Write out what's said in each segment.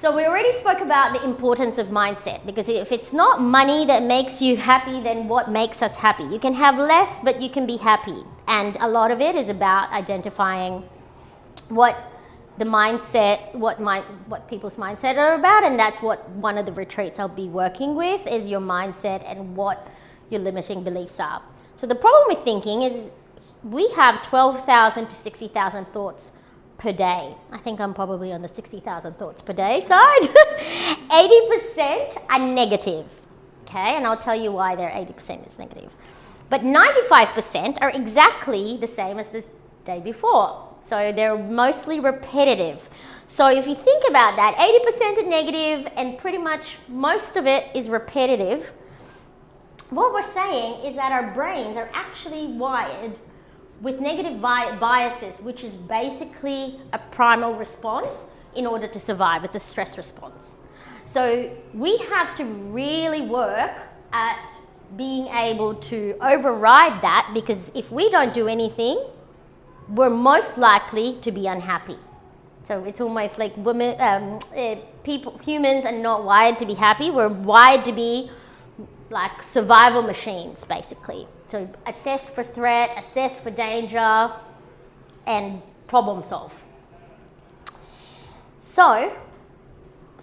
So we already spoke about the importance of mindset, because if it's not money that makes you happy, then what makes us happy? You can have less, but you can be happy. And a lot of it is about identifying what the mindset, what people's mindset are about, and that's what one of the retreats I'll be working with is your mindset and what your limiting beliefs are. So the problem with thinking is we have 12,000 to 60,000 thoughts per day. I think I'm probably on the 60,000 thoughts per day side. 80% are negative, okay? And I'll tell you why they're 80% is negative. But 95% are exactly the same as the day before. So they're mostly repetitive. So if you think about that, 80% are negative and pretty much most of it is repetitive. What we're saying is that our brains are actually wired with negative biases, which is basically a primal response in order to survive. It's a stress response. So we have to really work at being able to override that, because if we don't do anything, we're most likely to be unhappy. So it's almost like humans are not wired to be happy. We're wired to be like survival machines, basically. So assess for threat, assess for danger, and problem solve. So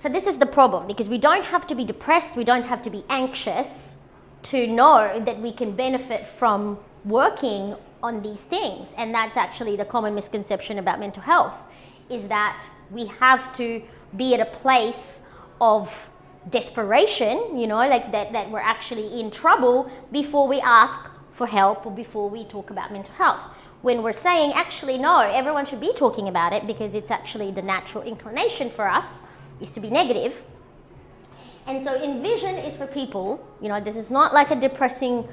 this is the problem, because we don't have to be depressed, we don't have to be anxious to know that we can benefit from working on these things. And that's actually the common misconception about mental health, is that we have to be at a place of desperation, like that we're actually in trouble before we ask for help or before we talk about mental health. When we're saying, actually, no, everyone should be talking about it, because it's actually the natural inclination for us is to be negative. And so Envision is for people, this is not like a depression,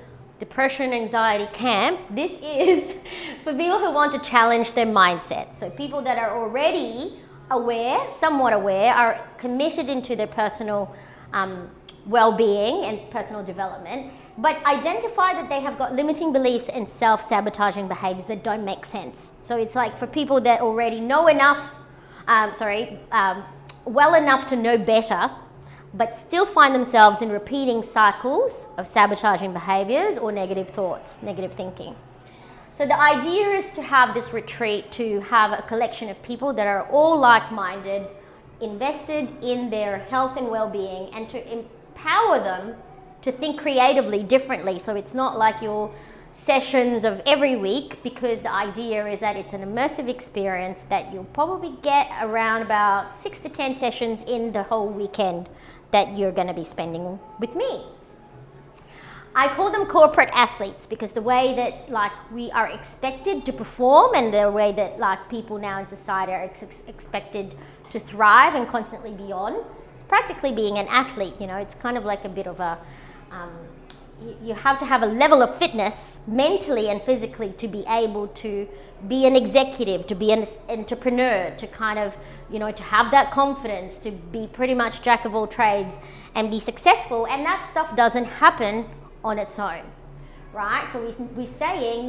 anxiety camp. This is for people who want to challenge their mindset. So people that are already aware, somewhat aware, are committed into their personal well-being and personal development, but identify that they have got limiting beliefs and self-sabotaging behaviors that don't make sense. So it's like for people that already know enough, well enough to know better, but still find themselves in repeating cycles of sabotaging behaviors or negative thoughts, negative thinking. So the idea is to have this retreat, to have a collection of people that are all like-minded, invested in their health and well-being, and to empower them to think creatively, differently. So it's not like your sessions of every week, because the idea is that it's an immersive experience that you'll probably get around about 6 to 10 sessions in the whole weekend that you're going to be spending with me. I call them corporate athletes, because the way that we are expected to perform, and the way that people now in society are expected to thrive and constantly be on, it's practically being an athlete. It's kind of like a bit of a you have to have a level of fitness mentally and physically to be able to be an executive, to be an entrepreneur, to kind of, to have that confidence, to be pretty much jack of all trades and be successful. And that stuff doesn't happen on its own, right? So we're saying,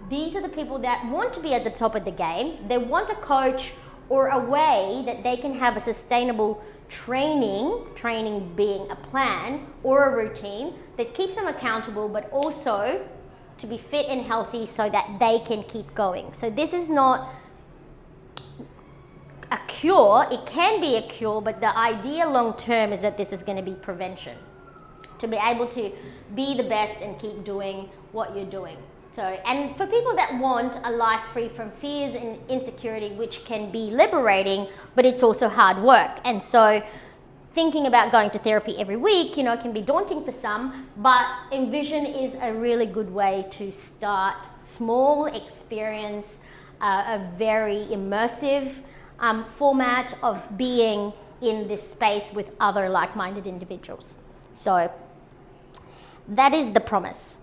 these are the people that want to be at the top of the game. They want a coach or a way that they can have a sustainable training being a plan or a routine that keeps them accountable, but also to be fit and healthy so that they can keep going. So this is not a cure. It can be a cure, but the idea long term is that this is going to be prevention, to be able to be the best and keep doing what you're doing. So, and for people that want a life free from fears and insecurity, which can be liberating, but it's also hard work. And so thinking about going to therapy every week, can be daunting for some, but Envision is a really good way to start small, experience a very immersive format of being in this space with other like-minded individuals. So that is the promise.